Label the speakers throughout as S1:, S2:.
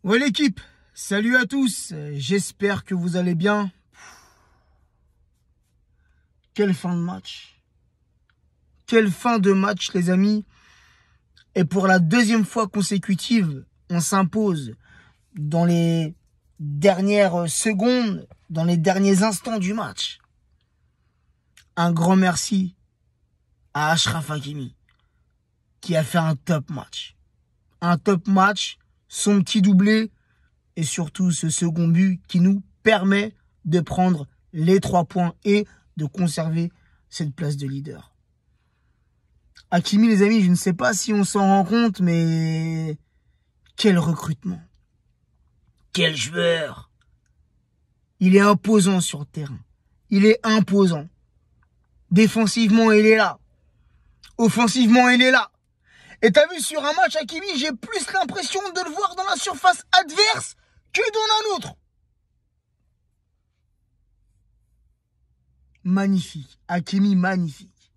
S1: Ouais l'équipe, salut à tous, j'espère que vous allez bien. Quelle fin de match. Quelle fin de match les amis. Et pour la deuxième fois consécutive, on s'impose dans les dernières secondes, dans les derniers instants du match. Un grand merci à Achraf Hakimi qui a fait un top match. Un top match, son petit doublé et surtout ce second but qui nous permet de prendre les 3 points et de conserver cette place de leader. Hakimi les amis, je ne sais pas si on s'en rend compte, mais quel recrutement. Quel joueur. Il est imposant sur le terrain. Il est imposant. Défensivement, il est là. Offensivement, il est là. Et t'as vu, sur un match, Hakimi, j'ai plus l'impression de le voir dans la surface adverse que dans un autre. Magnifique. Hakimi, magnifique.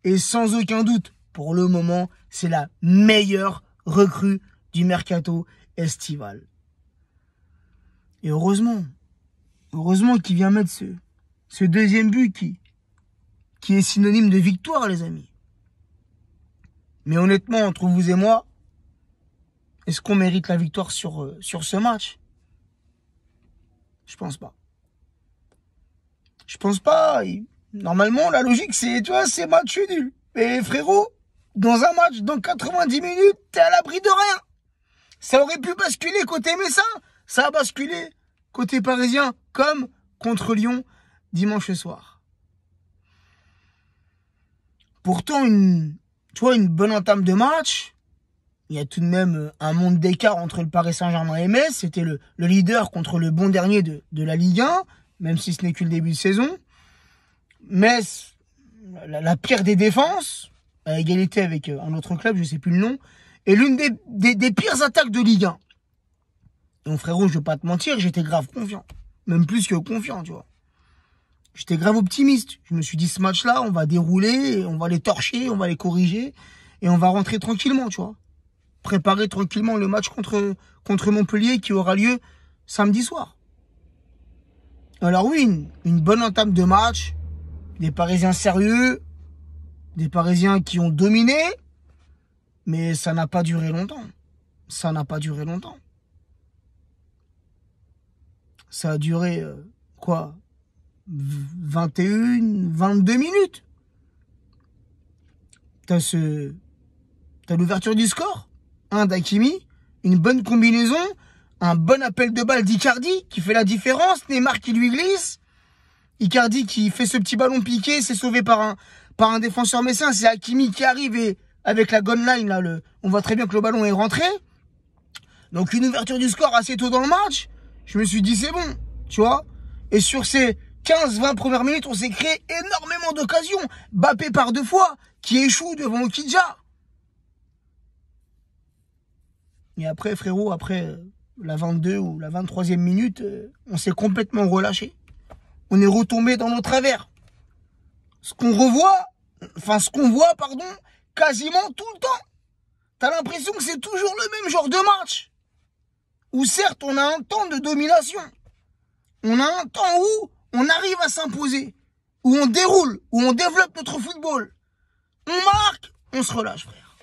S1: Et sans aucun doute, pour le moment, c'est la meilleure recrue du mercato estival. Et heureusement qu'il vient mettre ce deuxième but qui est synonyme de victoire, les amis. Mais honnêtement, entre vous et moi, est-ce qu'on mérite la victoire sur ce match? Je pense pas. Je pense pas. Normalement, la logique, c'est, tu vois, c'est match nul. Mais frérot, dans un match, dans 90 minutes, t'es à l'abri de rien. Ça aurait pu basculer côté messin. Ça a basculé côté parisien, comme contre Lyon dimanche soir. Pourtant, une bonne entame de match. Il y a tout de même un monde d'écart entre le Paris Saint-Germain et Metz. C'était le leader contre le bon dernier de la Ligue 1, même si ce n'est que le début de saison. Metz, la pire des défenses, à égalité avec un autre club, je ne sais plus le nom, et l'une des pires attaques de Ligue 1. Donc frérot, je ne vais pas te mentir, j'étais grave confiant. Même plus que confiant, tu vois. J'étais grave optimiste. Je me suis dit, ce match-là, on va dérouler, on va les torcher, on va les corriger, et on va rentrer tranquillement, tu vois. Préparer tranquillement le match contre Montpellier qui aura lieu samedi soir. Alors oui, une bonne entame de match, des Parisiens sérieux, des Parisiens qui ont dominé, mais ça n'a pas duré longtemps. Ça n'a pas duré longtemps. Ça a duré, 21, 22 minutes. T'as l'ouverture du score, d'Hakimi, une bonne combinaison, un bon appel de balle d'Icardi qui fait la différence, Neymar qui lui glisse, Icardi qui fait ce petit ballon piqué, c'est sauvé par un défenseur messin, c'est Hakimi qui arrive et avec la goal line, là, on voit très bien que le ballon est rentré. Donc une ouverture du score assez tôt dans le match, je me suis dit c'est bon, tu vois. Et sur ces 15-20 premières minutes, on s'est créé énormément d'occasions. Mbappé par 2 fois, qui échoue devant Okidja. Et après, frérot, après la 22 ou la 23e minute, on s'est complètement relâché. On est retombé dans nos travers. Ce qu'on voit, quasiment tout le temps. T'as l'impression que c'est toujours le même genre de match. Où certes, on a un temps de domination. On a un temps où on arrive à s'imposer. Où on déroule, où on développe notre football. On marque, on se relâche, frère.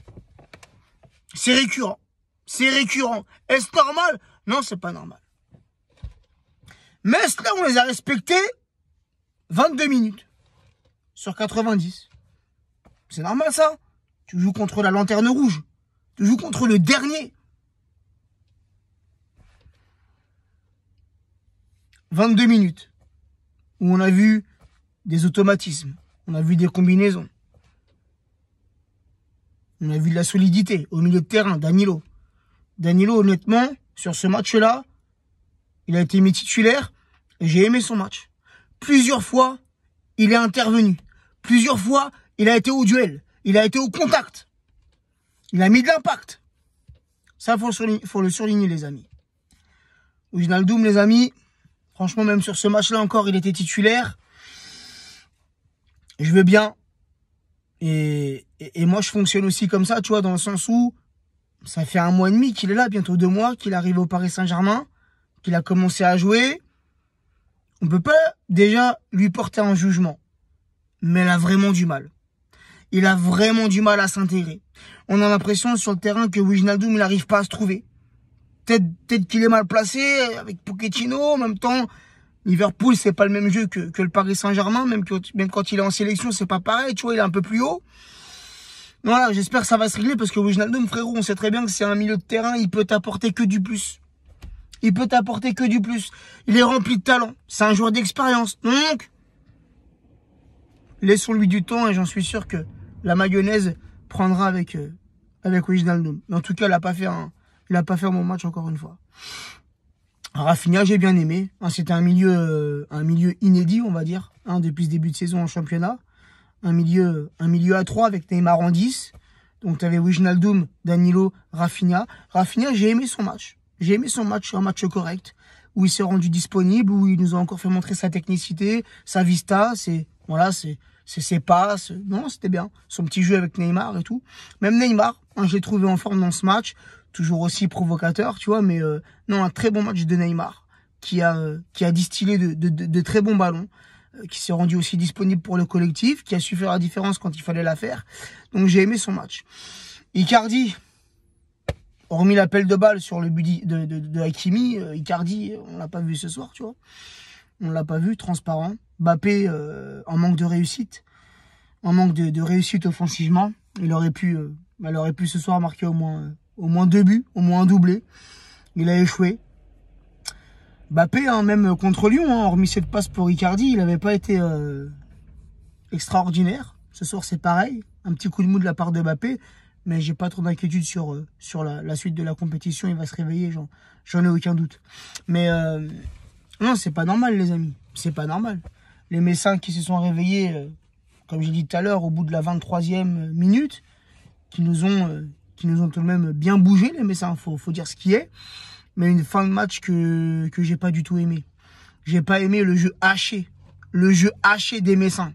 S1: C'est récurrent. C'est récurrent. Est-ce normal? Non, c'est pas normal. Mais là, on les a respectés 22 minutes sur 90. C'est normal, ça. Tu joues contre la lanterne rouge. Tu joues contre le dernier. 22 minutes où on a vu des automatismes. On a vu des combinaisons. On a vu de la solidité au milieu de terrain. Danilo, honnêtement, sur ce match-là, il a été mis titulaire et j'ai aimé son match. Plusieurs fois, il est intervenu. Plusieurs fois, il a été au duel. Il a été au contact. Il a mis de l'impact. Ça, faut le surligner, les amis. Wijnaldum, les amis, franchement, même sur ce match-là encore, il était titulaire. Je veux bien. Et moi, je fonctionne aussi comme ça, tu vois, dans le sens où Ça fait 1 mois et demi qu'il est là, bientôt 2 mois, qu'il arrive au Paris Saint-Germain, qu'il a commencé à jouer. On peut pas déjà lui porter un jugement. Mais il a vraiment du mal. Il a vraiment du mal à s'intégrer. On a l'impression sur le terrain que Wijnaldum, il n'arrive pas à se trouver. Peut-être qu'il est mal placé avec Pochettino. En même temps, Liverpool, c'est pas le même jeu que le Paris Saint-Germain. Même quand il est en sélection, c'est pas pareil. Tu vois, il est un peu plus haut. Voilà, j'espère que ça va se régler parce que Wijnaldum, frérot, on sait très bien que c'est un milieu de terrain. Il peut t'apporter que du plus. Il peut t'apporter que du plus. Il est rempli de talent. C'est un joueur d'expérience. Donc, laissons-lui du temps et j'en suis sûr que la mayonnaise prendra avec Wijnaldum. Mais en tout cas, il n'a pas fait un bon match encore une fois. Rafinha, j'ai bien aimé. C'était un milieu inédit, on va dire, depuis ce début de saison en championnat. Un milieu à 3 avec Neymar en 10. Donc, tu avais Wijnaldum, Danilo, Rafinha. Rafinha, j'ai aimé son match. J'ai aimé son match, un match correct, où il s'est rendu disponible, où il nous a encore fait montrer sa technicité, sa vista, ses passes. Non, c'était bien. Son petit jeu avec Neymar et tout. Même Neymar, je l'ai trouvé en forme dans ce match. Toujours aussi provocateur, tu vois, mais non, un très bon match de Neymar, qui a distillé de très bons ballons, qui s'est rendu aussi disponible pour le collectif, qui a su faire la différence quand il fallait la faire. Donc j'ai aimé son match. Icardi, hormis l'appel de balle sur le but de Hakimi, Icardi, on l'a pas vu ce soir, tu vois. On l'a pas vu, transparent. Mbappé, en manque de réussite. En manque de réussite offensivement. Il aurait pu ce soir marquer au moins 2 buts, au moins un doublé. Il a échoué. Mbappé, même contre Lyon, hormis cette passe pour Icardi, il n'avait pas été extraordinaire. Ce soir, c'est pareil. Un petit coup de mou de la part de Mbappé. Mais j'ai pas trop d'inquiétude sur la suite de la compétition. Il va se réveiller, j'en ai aucun doute. Mais non, c'est pas normal, les amis. C'est pas normal. Les Messins qui se sont réveillés, comme j'ai dit tout à l'heure, au bout de la 23e minute, qui nous ont tout de même bien bougé, les Messins, faut dire ce qui est. Mais une fin de match que j'ai pas du tout aimé. J'ai pas aimé le jeu haché. Le jeu haché des Messins.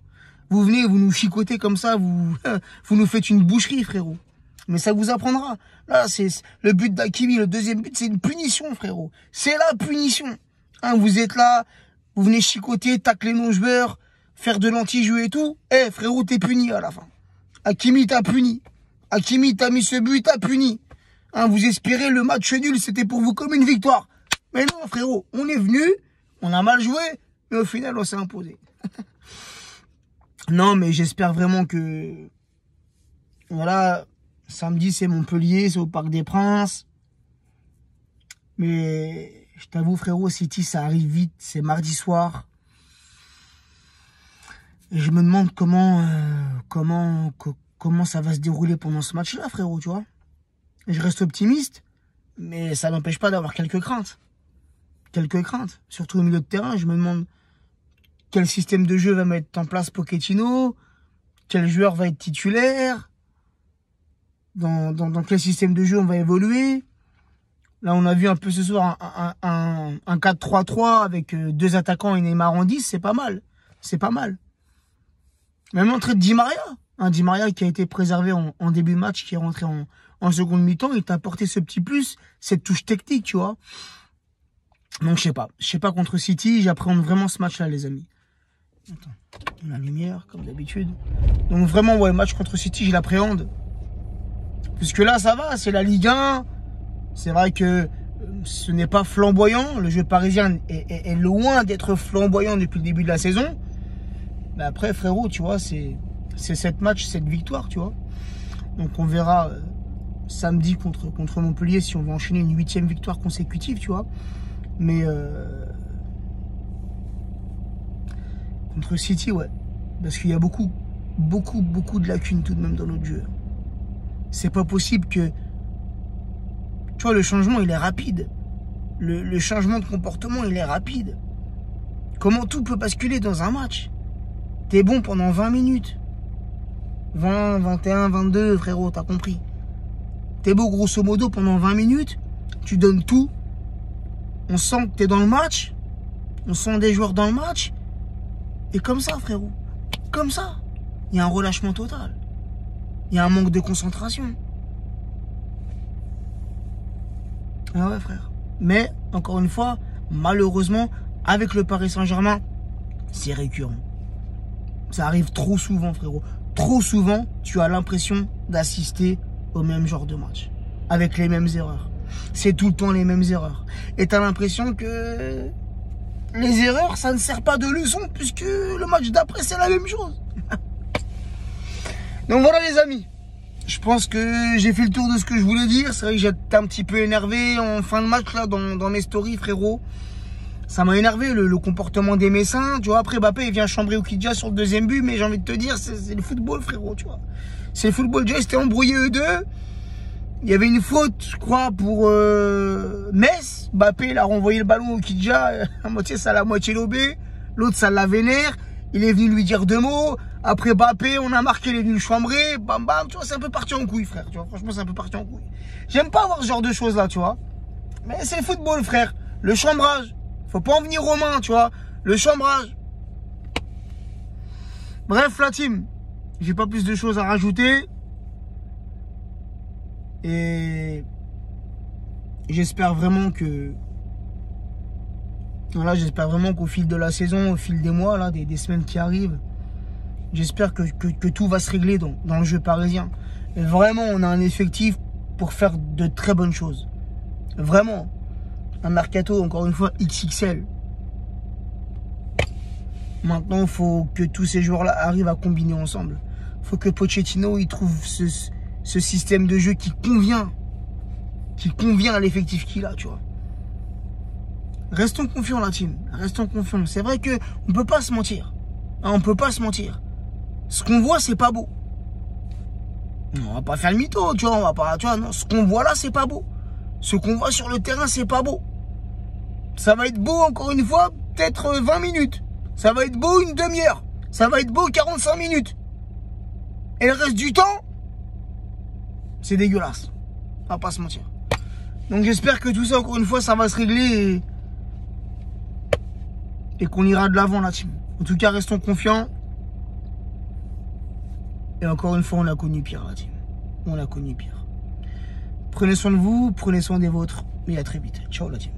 S1: Vous venez, vous nous chicotez comme ça, vous nous faites une boucherie, frérot. Mais ça vous apprendra. Là, c'est le but d'Hakimi, le deuxième but, c'est une punition, frérot. C'est la punition. Vous êtes là, vous venez chicoter, tacler nos joueurs, faire de l'anti-jeu et tout. Frérot, t'es puni à la fin. Hakimi t'a puni. Hakimi t'a mis ce but, t'a puni. Vous espérez le match nul, c'était pour vous comme une victoire. Mais non, frérot, on est venu, on a mal joué, mais au final, on s'est imposé. Non, mais j'espère vraiment que... Voilà... Samedi, c'est Montpellier, c'est au Parc des Princes. Mais je t'avoue, frérot, City, ça arrive vite. C'est mardi soir. Et je me demande comment ça va se dérouler pendant ce match-là, frérot, tu vois. Je reste optimiste, mais ça n'empêche pas d'avoir quelques craintes. Quelques craintes. Surtout au milieu de terrain, je me demande quel système de jeu va mettre en place Pochettino, quel joueur va être titulaire. Dans quel système de jeu on va évoluer. Là, on a vu un peu ce soir un 4-3-3 avec 2 attaquants et Neymar en 10, c'est pas mal. C'est pas mal. Même l'entrée de Di Maria. Di Maria qui a été préservé en début de match, qui est rentré en seconde mi-temps, il t'a apporté ce petit plus, cette touche technique, tu vois. Donc, je sais pas. Je sais pas contre City, j'appréhende vraiment ce match-là, les amis. Attends, la lumière, comme d'habitude. Donc, vraiment, ouais, match contre City, je l'appréhende. Puisque là, ça va, c'est la Ligue 1. C'est vrai que ce n'est pas flamboyant. Le jeu parisien est loin d'être flamboyant depuis le début de la saison. Mais après, frérot, tu vois, c'est 7 matchs, 7 victoires, tu vois. Donc, on verra samedi contre Montpellier si on va enchaîner une 8e victoire consécutive, tu vois. Mais contre City, ouais. Parce qu'il y a beaucoup de lacunes tout de même dans notre jeu. C'est pas possible que... Tu vois, le changement, il est rapide. Le changement de comportement, il est rapide. Comment tout peut basculer dans un match? T'es bon pendant 20 minutes. 20, 21, 22, frérot, t'as compris. T'es beau grosso modo pendant 20 minutes. Tu donnes tout. On sent que t'es dans le match. On sent des joueurs dans le match. Et comme ça, frérot. Comme ça. Il y a un relâchement total. Il y a un manque de concentration. Ah ouais, frère. Mais, encore une fois, malheureusement, avec le Paris Saint-Germain, c'est récurrent. Ça arrive trop souvent, frérot. Trop souvent, tu as l'impression d'assister au même genre de match. Avec les mêmes erreurs. C'est tout le temps les mêmes erreurs. Et tu as l'impression que les erreurs, ça ne sert pas de leçon, puisque le match d'après, c'est la même chose. Donc voilà, les amis. Je pense que j'ai fait le tour de ce que je voulais dire. C'est vrai que j'étais un petit peu énervé en fin de match, là, dans mes stories, frérot. Ça m'a énervé, le comportement des Messins. Tu vois, après, Mbappé, il vient chambrer Oukidja sur le deuxième but. Mais j'ai envie de te dire, c'est le football, frérot, tu vois. C'est le football. Déjà, ils s'étaient embrouillés eux deux. Il y avait une faute, je crois, pour Metz. Mbappé, il a renvoyé le ballon au Oukidja. À moitié, ça l'a moitié lobé. L'autre, ça l'a vénère. Il est venu lui dire 2 mots. Après Mbappé, on a marqué, il est venu le chambrer. Bam bam, tu vois, c'est un peu parti en couille, frère. Tu vois, franchement, c'est un peu parti en couille. J'aime pas avoir ce genre de choses là, tu vois. Mais c'est le football, frère. Le chambrage. Faut pas en venir aux mains, tu vois. Le chambrage. Bref, la team. J'ai pas plus de choses à rajouter. Et j'espère vraiment que... Voilà, j'espère vraiment qu'au fil de la saison, au fil des mois, là, des semaines qui arrivent, j'espère que tout va se régler dans le jeu parisien. Et vraiment, on a un effectif pour faire de très bonnes choses. Vraiment. Un mercato, encore une fois, XXL. Maintenant, il faut que tous ces joueurs-là arrivent à combiner ensemble. Il faut que Pochettino il trouve ce système de jeu qui convient à l'effectif qu'il a, tu vois. Restons confiants, la team. Restons confiants. C'est vrai qu'on ne peut pas se mentir. Hein, on ne peut pas se mentir. Ce qu'on voit, c'est pas beau. On va pas faire le mytho, tu vois. On va pas, tu vois, non, ce qu'on voit là, c'est pas beau. Ce qu'on voit sur le terrain, c'est pas beau. Ça va être beau, encore une fois, peut-être 20 minutes. Ça va être beau une demi-heure. Ça va être beau 45 minutes. Et le reste du temps, c'est dégueulasse. On va pas se mentir. Donc j'espère que tout ça, encore une fois, ça va se régler et qu'on ira de l'avant, la team. En tout cas, restons confiants. Et encore une fois, on a connu pire, la team. On a connu pire. Prenez soin de vous, prenez soin des vôtres. Et à très vite. Ciao, la team.